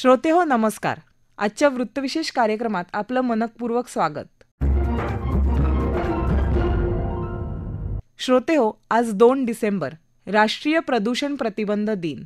श्रोतेहो नमस्कार. आजच्या वृत्तविशेष कार्यक्रमात आपलं मनःपूर्वक स्वागत. श्रोतेहो, आज 2 डिसेंबर राष्ट्रीय प्रदूषण प्रतिबंध दिन.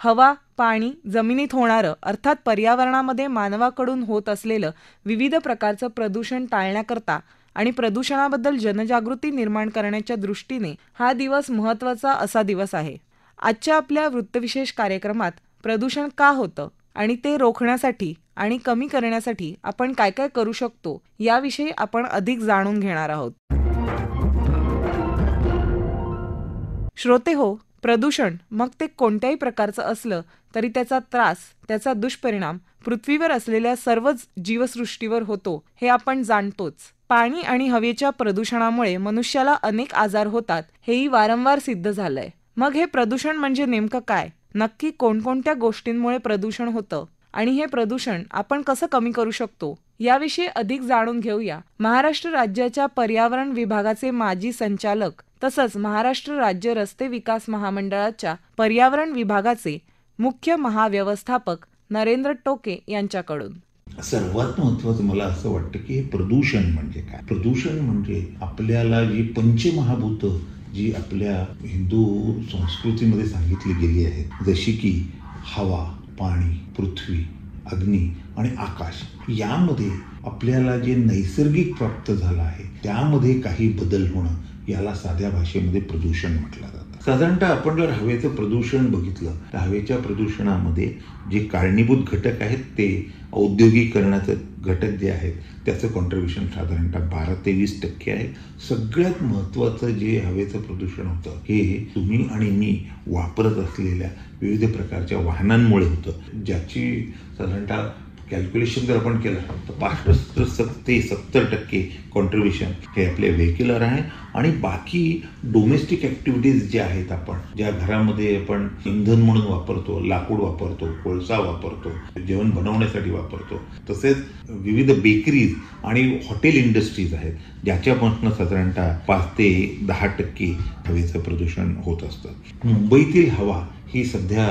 हवा, पाणी, जमिनीत होणारं अर्थात पर्यावरणामध्ये मानवाकडून होत असलेलं विविध प्रकारचं प्रदूषण टाळण्याकरता आणि प्रदूषणाबद्दल जनजागृती निर्माण करण्याच्या दृष्टीने हा दिवस महत्त्वाचा असा दिवस आहे. आजच्या आपल्या वृत्तविशेष कार्यक्रमात प्रदूषण का होतं आणि ते रोखण्यासाठी आणि कमी करण्यासाठी आपण काय काय करू शकतो याविषयी आपण अधिक जाणून घेणार आहोत. श्रोतेहो, प्रदूषण मग ते कोणत्याही प्रकारचं असलं तरी त्याचा त्रास, त्याचा दुष्परिणाम पृथ्वीवर असलेल्या सर्वच जीवसृष्टीवर होतो हे आपण जाणतोच. पाणी आणि हवेच्या प्रदूषणामुळे मनुष्याला अनेक आजार होतात हेही वारंवार सिद्ध झालंय. मग हे प्रदूषण म्हणजे नेमकं काय? नक्की कोणकोणत्या गोष्टींमुळे प्रदूषण होतं आणि हे प्रदूषण आपण कसं कमी करू शकतो याविषयी अधिक जाणून घेऊया. महाराष्ट्र राज्याच्या पर्यावरण विभागाचे माजी संचालक तसंच महाराष्ट्र राज्य रस्ते विकास महामंडळाच्या पर्यावरण विभागाचे मुख्य महाव्यवस्थापक नरेंद्र टोके यांच्याकडून. सर्वात महत्त्वाचं मला असं वाटतं की हे प्रदूषण म्हणजे काय? प्रदूषण म्हणजे आपल्याला जी पंचमहाभूतं जी आपल्या हिंदू संस्कृतीमध्ये सांगितली गेली आहेत, जशी की हवा, पाणी, पृथ्वी, अग्नी आणि आकाश, यामध्ये आपल्याला जे नैसर्गिक प्राप्त झालं आहे त्यामध्ये काही बदल होणं, याला साध्या भाषेमध्ये प्रदूषण म्हटलं जातं. साधारणतः आपण जर हवेचं प्रदूषण बघितलं तर हवेच्या प्रदूषणामध्ये जे कारणीभूत घटक आहेत ते औद्योगिकरणाचे घटक जे आहेत त्याचं कॉन्ट्रीब्युशन साधारणतः 12 ते 20% आहे. सगळ्यात महत्त्वाचं जे हवेचं प्रदूषण होतं हे तुम्ही आणि मी वापरत असलेल्या विविध प्रकारच्या वाहनांमुळे होतं, ज्याची साधारणतः कॅल्क्युलेशन जर आपण केलं तर 65 ते 70% कॉन्ट्रीब्युशन हे आपले व्हेक्युलर आहे. आणि बाकी डोमेस्टिक ॲक्टिव्हिटीज ज्या आहेत, आपण ज्या घरामध्ये आपण इंधन म्हणून वापरतो, लाकूड वापरतो, कोळसा वापरतो, जेवण बनवण्यासाठी वापरतो, तसेच विविध बेकरीज आणि हॉटेल इंडस्ट्रीज आहेत ज्याच्यापासून साधारणतः 5 ते 10% हवेचं प्रदूषण होत असतं. मुंबईतील हवा ही सध्या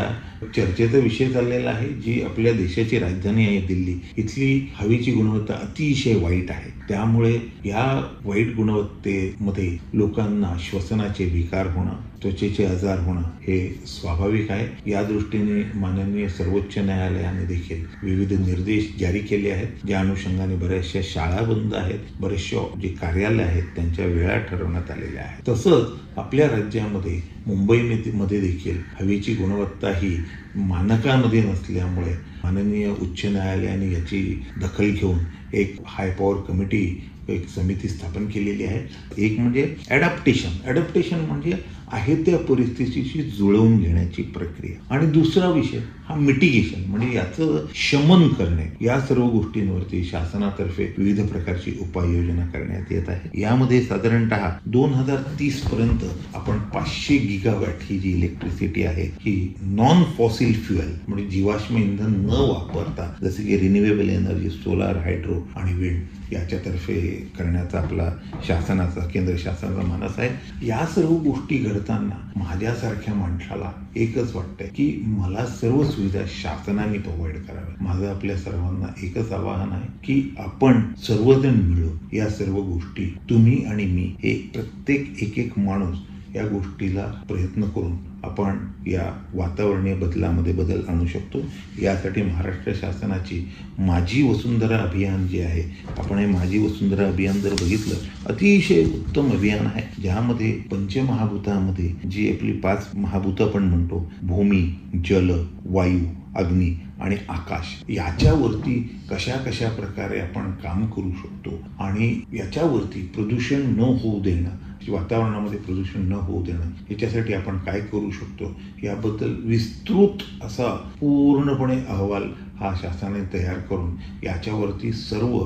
चर्चेचा विषय चाललेला आहे. जी आपल्या देशाची राजधानी आहे दिल्ली, इथली हवेची गुणवत्ता अतिशय वाईट आहे. त्यामुळे या वाईट गुणवत्तेमध्ये लोकांना श्वसनाचे विकार होणं, त्वचेचे आजार होणं हे स्वाभाविक आहे. या दृष्टीने माननीय सर्वोच्च न्यायालयाने देखील विविध निर्देश जारी केले आहेत, ज्या अनुषंगाने बऱ्याचशा शाळा बंद आहेत, बरेचशा जे कार्यालय आहेत त्यांच्या वेळा ठरवण्यात आलेल्या आहेत. तसंच आपल्या राज्यामध्ये मुंबईमध्ये देखील हवेची गुणवत्ता ही मानकामध्ये नसल्यामुळे माननीय उच्च न्यायालयाने याची दखल घेऊन एक हाय पॉवर कमिटी, एक समिती स्थापन केलेली आहे. एक म्हणजे ॲडॅप्टेशन म्हणजे आहे त्या परिस्थितीशी जुळवून घेण्याची प्रक्रिया, आणि दुसरा विषय हा मिटिगेशन म्हणजे याचं शमन करणे. या सर्व गोष्टींवरती शासनातर्फे विविध प्रकारची उपाययोजना करण्यात येत आहे. यामध्ये साधारणतः 2030 पर्यंत आपण 500 गीगावॅट ही जी इलेक्ट्रिसिटी आहे ही नॉन फॉसिल फ्युएल म्हणजे जीवाश्म इंधन न वापरता, जसे की रिन्युएबल एनर्जी, सोलार, हायड्रो आणि विंड याच्यातर्फे करण्याचा आपला शासनाचा, केंद्र शासनाचा मानस आहे. या सर्व गोष्टी घडताना माझ्यासारख्या माणसाला एकच वाटतंय की मला सर्व सुविधा शासनाने प्रोव्हाइड कराव्या. माझं आपल्या सर्वांना एकच आवाहन आहे की आपण सर्वजण मिळून या सर्व गोष्टी, तुम्ही आणि मी, हे प्रत्येक एक माणूस या गोष्टीला प्रयत्न करून आपण या वातावरणीय बदलामध्ये बदल आणू शकतो. यासाठी महाराष्ट्र शासनाची माझी वसुंधरा अभियान जे आहे, आपण हे माझी वसुंधरा अभियान जर बघितलं, अतिशय उत्तम अभियान आहे, ज्यामध्ये पंचमहाभूतामध्ये जी आपली 5 महाभूतं आपण म्हणतो, भूमी, जल, वायू, अग्नी आणि आकाश, याच्यावरती कशा प्रकारे आपण काम करू शकतो आणि याच्यावरती प्रदूषण न होऊ देणं, वातावरणामध्ये प्रदूषण न होऊ देणं, याच्यासाठी आपण काय करू शकतो याबद्दल विस्तृत असा पूर्णपणे अहवाल हा शासनाने तयार करून याच्यावरती सर्व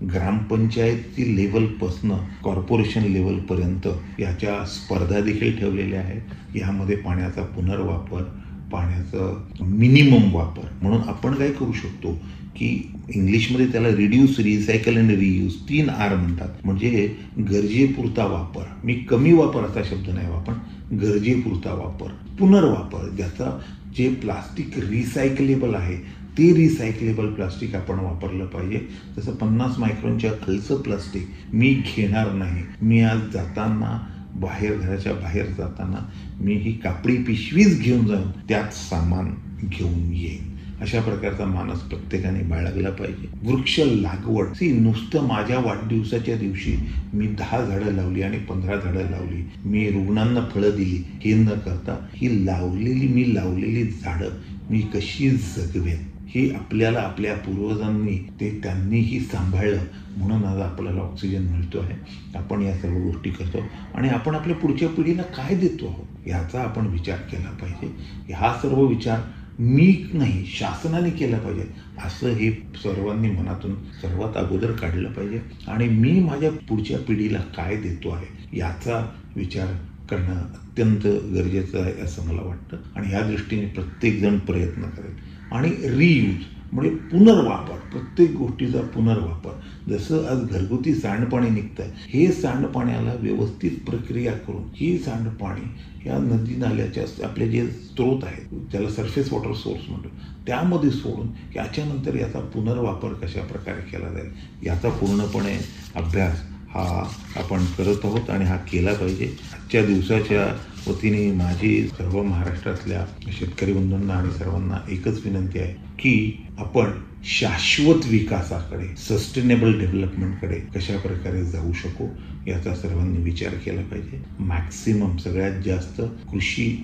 ग्रामपंचायती लेवलपासनं कॉर्पोरेशन लेवलपर्यंत याच्या स्पर्धा देखील ठेवलेल्या आहेत. यामध्ये पाण्याचा पुनर्वापर, पाण्याचं मिनिमम वापर म्हणून आपण काय करू शकतो की इंग्लिशमध्ये त्याला रिड्यूस, रिसायकल आणि रियूज 3 R म्हणतात. म्हणजे गरजेपुरता वापर, मी कमी वापर असा शब्द नाही वापर, गरजेपुरता वापर, पुनर्वापर, ज्याचा जे प्लास्टिक रिसायकलेबल आहे ते रिसायकलेबल प्लास्टिक आपण वापरलं पाहिजे. जसं 50 मायक्रॉनच्या खालचं प्लास्टिक मी घेणार नाही. मी आज जाताना घराच्या बाहेर जाताना मी ही कापडी पिशवीच घेऊन जाऊन त्यात सामान घेऊन येईन. अशा प्रकारचा मानस प्रत्येकाने बाळगला पाहिजे. वृक्ष लागवड, नुसतं माझ्या वाढदिवसाच्या दिवशी मी 10 झाडं लावली आणि 15 झाडं लावली, मी रुग्णांना फळं दिली, हे न करता मी लावलेली झाडं मी कशी जगवेन ही आपल्याला आपल्या पूर्वजांनी त्यांनीही सांभाळलं म्हणून आज आपल्याला ऑक्सिजन मिळतो आहे. आपण या सर्व गोष्टी करतो आणि आपण आपल्या पुढच्या पिढीला काय देतो आहोत याचा आपण विचार केला पाहिजे. हा सर्व विचार मी नाही शासनाने केला पाहिजे असं हे सर्वांनी मनातून सर्वात अगोदर काढलं पाहिजे. आणि मी माझ्या पुढच्या पिढीला काय देतो आहे याचा विचार करणं अत्यंत गरजेचं आहे असं मला वाटतं. आणि या दृष्टीने प्रत्येकजण प्रयत्न करेल. आणि रियूज म्हणजे पुनर्वापर, प्रत्येक गोष्टीचा पुनर्वापर. जसं आज घरगुती सांडपाणी निघतं, हे सांडपाण्याला व्यवस्थित प्रक्रिया करून ही सांडपाणी या नदी नाल्याच्या आपले जे स्रोत आहेत त्याला सरफेस वॉटर सोर्स म्हणतो त्यामध्ये सोडून याच्यानंतर याचा पुनर्वापर कशा प्रकारे केला जाईल याचा पूर्णपणे अभ्यास हा आपण करत आहोत आणि हा केला पाहिजे. आजच्या दिवसाच्या वतीने माझी सर्व महाराष्ट्रातल्या शेतकरी बंधूंना आणि सर्वांना एकच विनंती आहे की आपण शाश्वत विकासाकडे, सस्टेनेबल डेव्हलपमेंटकडे कशा प्रकारे जाऊ शकू याचा सर्वांनी विचार केला पाहिजे. मॅक्सिमम सगळ्यात जास्त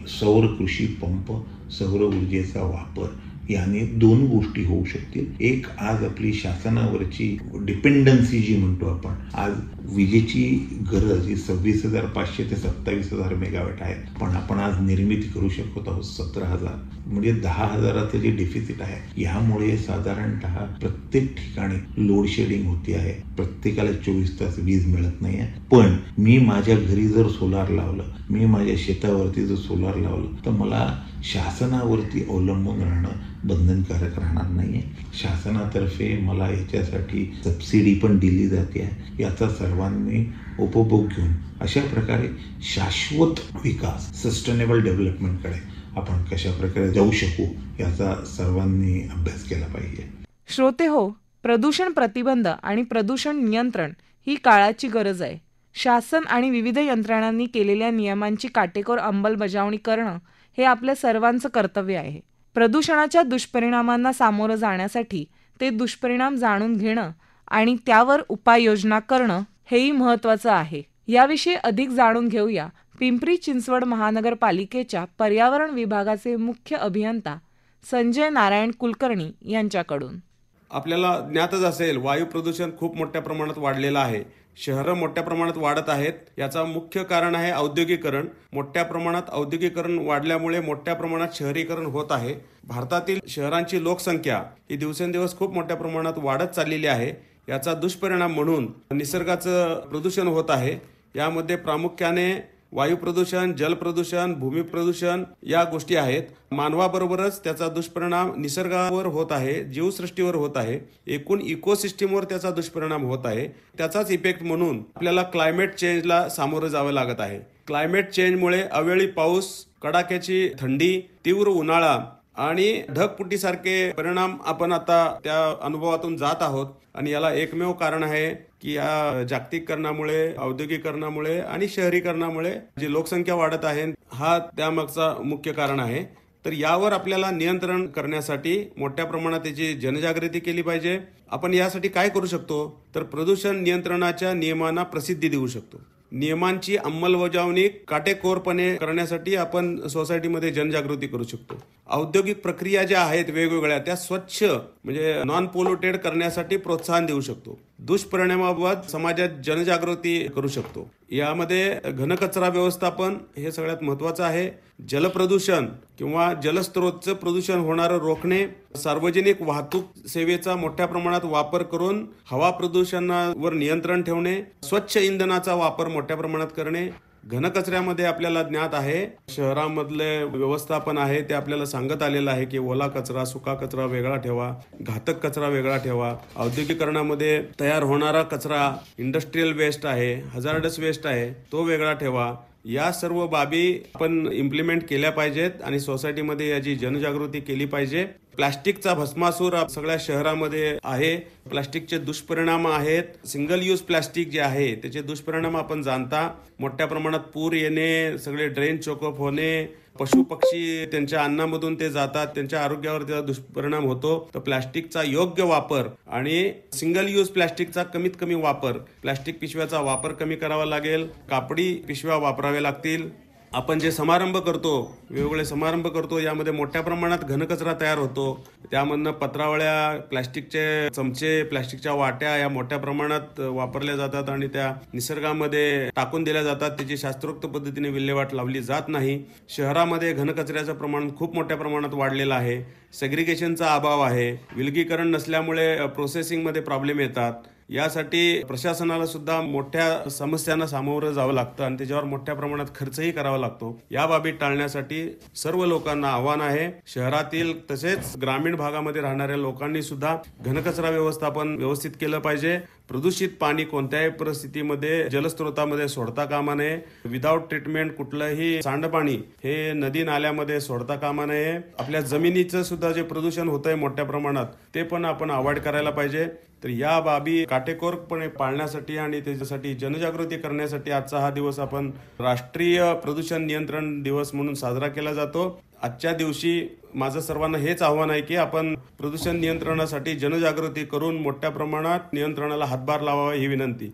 सौर कृषी पंप, सौर ऊर्जेचा वापर याने 2 गोष्टी होऊ शकतील. एक, आज आपली शासनावरची डिपेंडन्सी जी म्हणतो आपण, आज विजेची गरज ही 26,500 ते 27,000 मेगावॅट आहे, पण आपण आज निर्मिती करू शकत आहोत 17,000, म्हणजे 10,000चं जे डेफिसिट आहे. यामुळे साधारणतः प्रत्येक ठिकाणी लोड शेडिंग होती आहे. प्रत्येकाला 24 तास वीज मिळत नाही आहे. पण मी माझ्या घरी जर सोलार लावलं, मी माझ्या शेतावरती जर सोलार लावलं तर मला शासनावरती अवलंबून राहणं बंधनकारक राहणार नाहीये. शासनातर्फे मला याच्यासाठी सबसिडी पण दिली जाते आहे. याचा सर्वांनी उपभोग घेऊन अशा प्रकारे शाश्वत विकास, सस्टेनेबल डेव्हलपमेंटकडे आपण कशा प्रकारे जाऊ शकू याचा सर्वांनी अभ्यास केला पाहिजे. श्रोते हो, प्रदूषण प्रतिबंध आणि प्रदूषण नियंत्रण ही काळाची गरज आहे. शासन आणि विविध यंत्रणांनी केलेल्या नियमांची काटेकोर अंमलबजावणी करणं हे आपल्या सर्वांचं कर्तव्य आहे. प्रदूषणाच्या दुष्परिणामांना सामोरं जाण्यासाठी ते दुष्परिणाम जाणून घेणं आणि त्यावर उपाययोजना करणं हेही महत्त्वाचं आहे. याविषयी अधिक जाणून घेऊया पिंपरी चिंचवड महानगरपालिकेच्या पर्यावरण विभागाचे मुख्य अभियंता संजय नारायण कुलकर्णी यांच्याकडून. आपल्याला ज्ञातच असेल, वायू प्रदूषण खूप मोठ्या प्रमाणात वाढलेलं आहे. शहरं मोठ्या प्रमाणात वाढत आहेत. याचा मुख्य कारण आहे औद्योगिकरण. मोठ्या प्रमाणात औद्योगिकरण वाढल्यामुळे मोठ्या प्रमाणात शहरीकरण होत आहे. भारतातील शहरांची लोकसंख्या ही दिवसेंदिवस खूप मोठ्या प्रमाणात वाढत चाललेली आहे. याचा दुष्परिणाम म्हणून निसर्गाचं प्रदूषण होत आहे. यामध्ये प्रामुख्याने वायू प्रदूषण, जल प्रदूषण, भूमी प्रदूषण या गोष्टी आहेत. मानवाबरोबरच त्याचा दुष्परिणाम निसर्गावर होत आहे, जीवसृष्टीवर होत आहे, एकूण इकोसिस्टीमवर त्याचा दुष्परिणाम होत आहे. त्याचाच इफेक्ट म्हणून आपल्याला क्लायमेट चेंजला सामोरं जावं लागत आहे. क्लायमेट चेंजमुळे अवेळी पाऊस, कडाक्याची थंडी, तीव्र उन्हाळा आणि ढगफुटीसारखे परिणाम आपण आता त्या अनुभवातून जात आहोत. आणि याला एकमेव कारण आहे की या जागतिकीकरणामुळे, औद्योगिकरणामुळे आणि शहरीकरणामुळे जी लोकसंख्या वाढत आहे हा त्यामागचा मुख्य कारण आहे. तर यावर आपल्याला नियंत्रण करण्यासाठी मोठ्या प्रमाणात याची जनजागृती केली पाहिजे. आपण यासाठी काय करू शकतो तर प्रदूषण नियंत्रणाच्या नियमांना प्रसिद्धी देऊ शकतो. नियमांची अंमलबजावणी काटेकोरपणे करण्यासाठी आपण सोसायटीमध्ये जनजागृती करू शकतो. औद्योगिक प्रक्रिया ज्या आहेत वेगवेगळ्या त्या स्वच्छ म्हणजे नॉन पोल्युटेड करण्यासाठी प्रोत्साहन देऊ शकतो. दुष्परिणामाबाबत समाजात जनजागृती करू शकतो. यामध्ये घनकचरा व्यवस्थापन हे सगळ्यात महत्त्वाचं आहे. जलप्रदूषण किंवा जलस्रोतचं प्रदूषण होणारं रोखणे, सार्वजनिक वाहतूक सेवेचा मोठ्या प्रमाणात वापर करून हवा प्रदूषणावर नियंत्रण ठेवणे, स्वच्छ इंधनाचा वापर मोठ्या प्रमाणात करणे. घनकचऱ्यामध्ये आपल्याला ज्ञात आहे शहरामधले व्यवस्थापन आहे ते आपल्याला सांगत आलेलं आहे की ओला कचरा, सुका कचरा वेगळा ठेवा, घातक कचरा वेगळा ठेवा. औद्योगिकरणामध्ये तयार होणारा कचरा, इंडस्ट्रीयल वेस्ट आहे, हजार्डस वेस्ट आहे, तो वेगळा ठेवा. या सर्व बाबी आपण इम्प्लिमेंट केल्या पाहिजेत आणि सोसायटीमध्ये याची जनजागृती केली पाहिजे. प्लास्टिकचा भस्मासूर सगळ्या शहरामध्ये आहे. प्लास्टिकचे दुष्परिणाम आहेत. सिंगल यूज प्लास्टिक जे आहे त्याचे दुष्परिणाम आपण जाणता. मोठ्या प्रमाणात पूर येणे, सगळे ड्रेन चोकअप होणे, पशु पक्षी त्यांच्या अन्नामधून ते जातात, त्यांच्या आरोग्यावर त्याचा दुष्परिणाम होतो. तर प्लास्टिकचा योग्य वापर आणि सिंगल यूज प्लास्टिकचा कमीत कमी वापर, प्लास्टिक पिशव्याचा वापर कमी करावा लागेल. कापडी पिशव्या वापराव्या लागतील. आपण जे समारंभ करतो, वेगवेगळे समारंभ करतो, यामध्ये मोठ्या प्रमाणात घनकचरा तयार होतो. त्यामधनं पत्रावळ्या, प्लास्टिकचे चमचे, प्लास्टिकच्या वाट्या या मोठ्या प्रमाणात वापरल्या जातात आणि त्या निसर्गामध्ये टाकून दिल्या जातात. त्याची शास्त्रोक्त पद्धतीने विल्हेवाट लावली जात नाही. शहरामध्ये घनकचऱ्याचं प्रमाण खूप मोठ्या प्रमाणात वाढलेलं आहे. सेग्रिगेशनचा अभाव आहे. विलगीकरण नसल्यामुळे प्रोसेसिंगमध्ये प्रॉब्लेम येतात. यासाठी प्रशासनाला सुद्धा मोठ्या समस्यांना सामोरं जावं लागतं आणि त्याच्यावर मोठ्या प्रमाणात खर्चही करावा लागतो. या बाबी टाळण्यासाठी सर्व लोकांना आव्हान आहे. शहरातील तसेच ग्रामीण भागामध्ये राहणाऱ्या लोकांनी सुद्धा घनकचरा व्यवस्थापन व्यवस्थित केलं पाहिजे. प्रदूषित पाणी कोणत्याही परिस्थितीमध्ये जलस्रोतामध्ये सोडता कामा नये. विदाऊट ट्रीटमेंट कुठलंही सांडपाणी हे नदी नाल्यामध्ये सोडता कामा नये. आपल्या जमिनीचं सुद्धा जे प्रदूषण होतंय मोठ्या प्रमाणात ते पण आपण अवॉइड करायला पाहिजे. तर या बाबी काटेकोरपणे पाळण्यासाठी आणि त्याच्यासाठी जनजागृती करण्यासाठी आजचा हा दिवस आपण राष्ट्रीय प्रदूषण नियंत्रण दिवस म्हणून साजरा केला जातो. आजच्या दिवशी माझं सर्वांना हेच आव्हान आहे की आपण प्रदूषण नियंत्रणासाठी जनजागृती करून मोठ्या प्रमाणात नियंत्रणाला हातभार लावावा ही विनंती.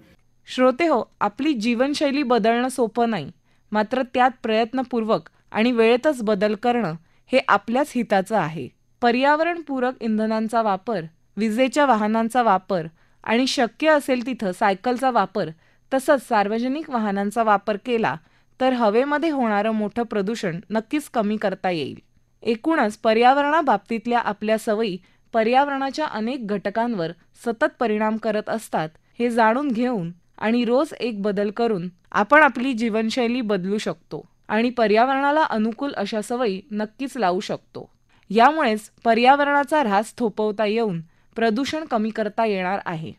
श्रोते हो, आपली जीवनशैली बदलणं सोपं नाही, मात्र त्यात प्रयत्नपूर्वक आणि वेळेतच बदल करणं हे आपल्याच हिताचं आहे. पर्यावरणपूरक इंधनांचा वापर, विजेच्या वाहनांचा वापर आणि शक्य असेल तिथं सायकलचा वापर तसंच सार्वजनिक वाहनांचा वापर केला तर हवेमध्ये होणारं मोठं प्रदूषण नक्कीच कमी करता येईल. एकूणच पर्यावरणाबाबतीतल्या आपल्या सवयी पर्यावरणाच्या अनेक घटकांवर सतत परिणाम करत असतात हे जाणून घेऊन आणि रोज एक बदल करून आपण आपली जीवनशैली बदलू शकतो आणि पर्यावरणाला अनुकूल अशा सवयी नक्कीच लावू शकतो. यामुळेच पर्यावरणाचा ऱ्हास थोपवता येऊन प्रदूषण कमी करता येणार आहे.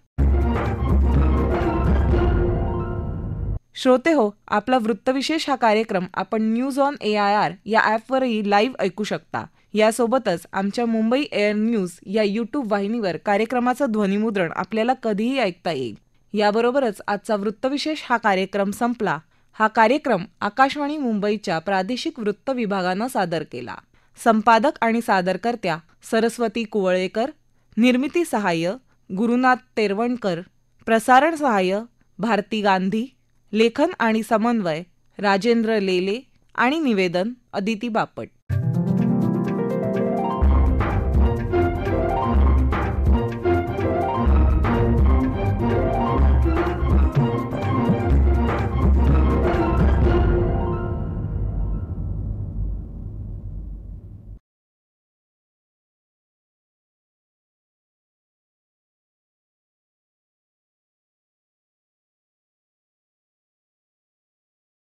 श्रोते हो, आपला वृत्तविशेष हा कार्यक्रम आपण न्यूज ऑन AIR या ॲपवरही लाईव्ह ऐकू शकता. यासोबतच आमच्या मुंबई एअर न्यूज या यूट्यूब वाहिनीवर कार्यक्रमाचं ध्वनिमुद्रण आपल्याला कधीही ऐकता येईल. याबरोबरच आजचा वृत्तविशेष हा कार्यक्रम संपला. हा कार्यक्रम आकाशवाणी मुंबईच्या प्रादेशिक वृत्त विभागानं सादर केला. संपादक आणि सादरकर्त्या सरस्वती कुवळेकर, निर्मिती सहाय्य गुरुनाथ तेरवणकर, प्रसारण सहाय्य भारती गांधी, लेखन आणि समन्वय राजेंद्र लेले आणि निवेदन अदिती बापट.